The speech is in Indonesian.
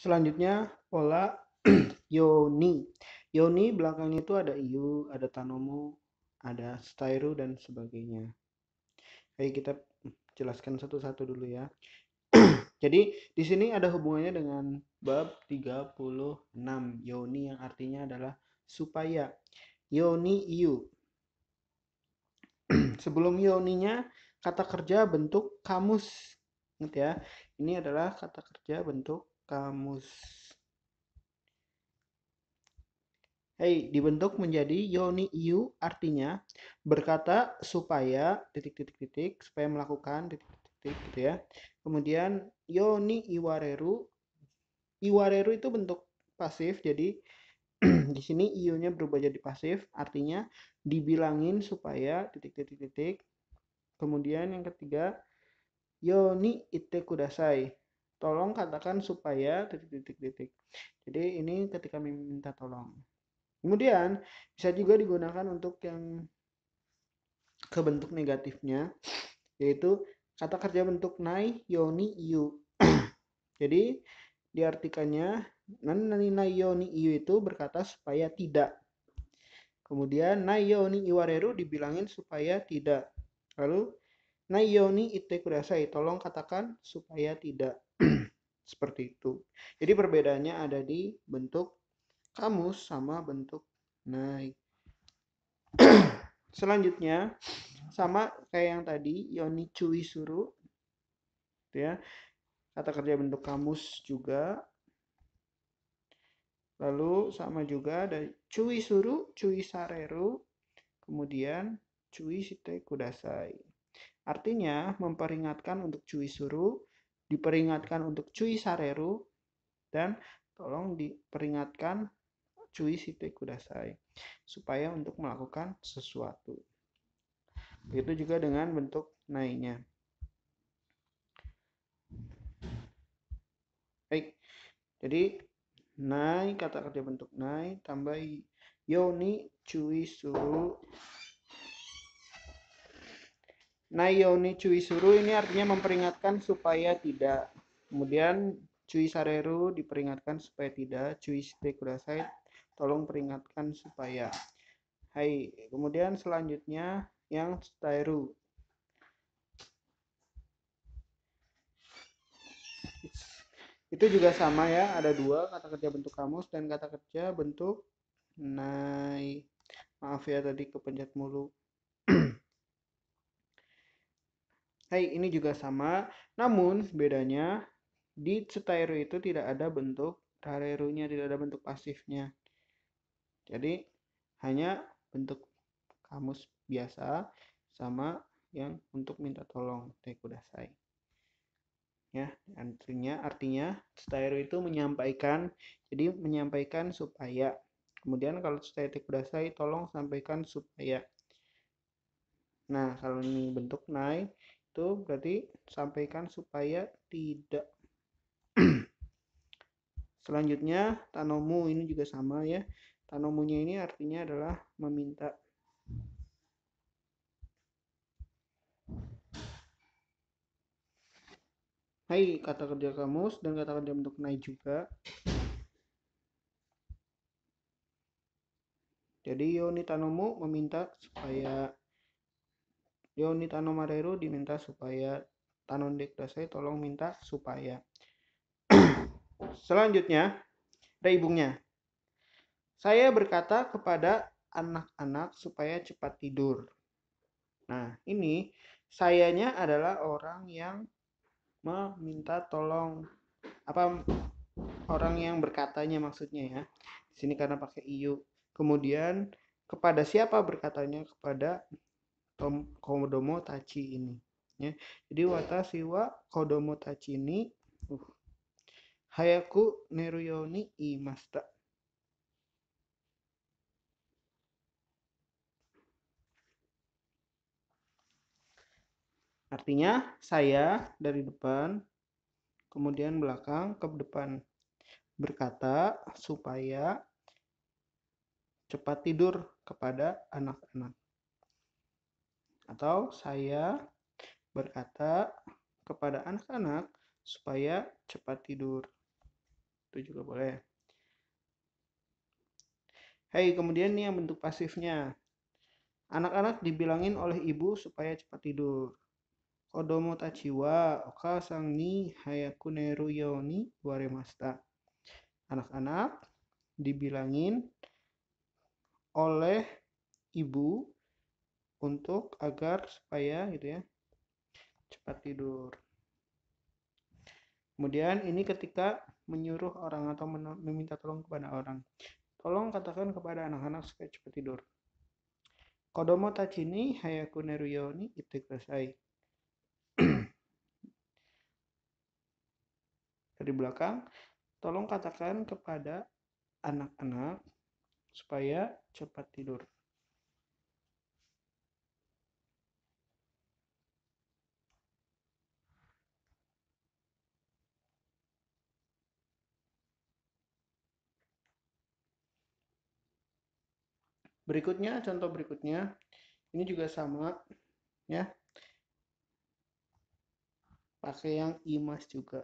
Selanjutnya pola yoni. Yoni belakangnya itu ada iu, ada tanomo, ada stairu dan sebagainya. Baik, kita jelaskan satu-satu dulu ya. Jadi di sini ada hubungannya dengan bab 36 yoni yang artinya adalah supaya. Yoni iu. Sebelum yoninya kata kerja bentuk kamus. Ingat ya, ini adalah kata kerja bentuk kamus. Hey, dibentuk menjadi yoni iu artinya berkata supaya titik-titik-titik supaya melakukan titik-titik gitu ya. Kemudian yoni iwareru. Iwareru itu bentuk pasif, jadi di sini iunya berubah jadi pasif, artinya dibilangin supaya titik-titik-titik. Kemudian yang ketiga, yoni ite kudasai. Tolong katakan supaya titik-titik-titik. Jadi ini ketika meminta tolong. Kemudian bisa juga digunakan untuk yang ke bentuk negatifnya, yaitu kata kerja bentuk nai, yoni, iu. Jadi diartikannya nai yoni iu itu berkata supaya tidak. Kemudian nai yoni iwareru dibilangin supaya tidak. Lalu nai yoni ite kudasai, tolong katakan supaya tidak. Seperti itu. Jadi perbedaannya ada di bentuk kamus sama bentuk nai. Selanjutnya sama kayak yang tadi yoni cui suru ya, kata kerja bentuk kamus juga. Lalu sama juga ada cui suru, cui sareru, kemudian cui shite kudasai. Artinya memperingatkan untuk cui suru, diperingatkan untuk cui sareru, dan tolong diperingatkan cui shite kudasai supaya untuk melakukan sesuatu. Begitu juga dengan bentuk nainya. Baik, jadi nai, kata kerja bentuk nai, tambah yoni cui suru. Nai yoni cui suru ini artinya memperingatkan supaya tidak. Kemudian cui sareru diperingatkan supaya tidak. Cui shite kudasai, tolong peringatkan supaya. Hai, kemudian selanjutnya yang stairu. Itu juga sama ya, ada dua kata kerja bentuk kamus dan kata kerja bentuk nai. Maaf ya tadi kepencet mulu. Hai, ini juga sama, namun bedanya di stairu itu tidak ada bentuk rarerunya, tidak ada bentuk pasifnya. Jadi hanya bentuk kamus biasa sama yang untuk minta tolong tekudasai. Ya, artinya stairu itu menyampaikan, jadi menyampaikan supaya. Kemudian kalau stairu tekudasai tolong sampaikan supaya. Nah, kalau ini bentuk nai itu berarti sampaikan supaya tidak. Selanjutnya tanomu ini juga sama ya. Tanomunya ini artinya adalah meminta. Hai, kata kerja kamus dan kata kerja bentuk nai juga. Jadi yoni tanomu meminta supaya, yoni tanomareru diminta supaya, tanon dekdasai tolong minta supaya. Selanjutnya reibungnya. Saya berkata kepada anak-anak supaya cepat tidur. Nah, ini sayanya adalah orang yang meminta tolong, apa, orang yang berkatanya maksudnya ya. Di sini karena pakai iu. Kemudian kepada siapa berkatanya? Kepada kodomo tachi ini. Ya. Jadi watashi wa kodomo tachi ini hayaku neruyoni imasta. Artinya saya dari depan, kemudian belakang ke depan, berkata supaya cepat tidur kepada anak-anak. Atau saya berkata kepada anak-anak supaya cepat tidur. Itu juga boleh. Hey, kemudian nih yang bentuk pasifnya. Anak-anak dibilangin oleh ibu supaya cepat tidur. Kodomo tachi wa okasan ni hayaku neru yo ni waremashita. Anak-anak dibilangin oleh ibu untuk agar supaya gitu ya cepat tidur. Kemudian ini ketika menyuruh orang atau meminta tolong kepada orang. Tolong katakan kepada anak-anak supaya cepat tidur. Kodomo tachi ni hayaku neru yo ni itte kudasai. Dari belakang, tolong katakan kepada anak-anak supaya cepat tidur. Berikutnya, contoh berikutnya, ini juga sama ya. Pakai yang imas juga.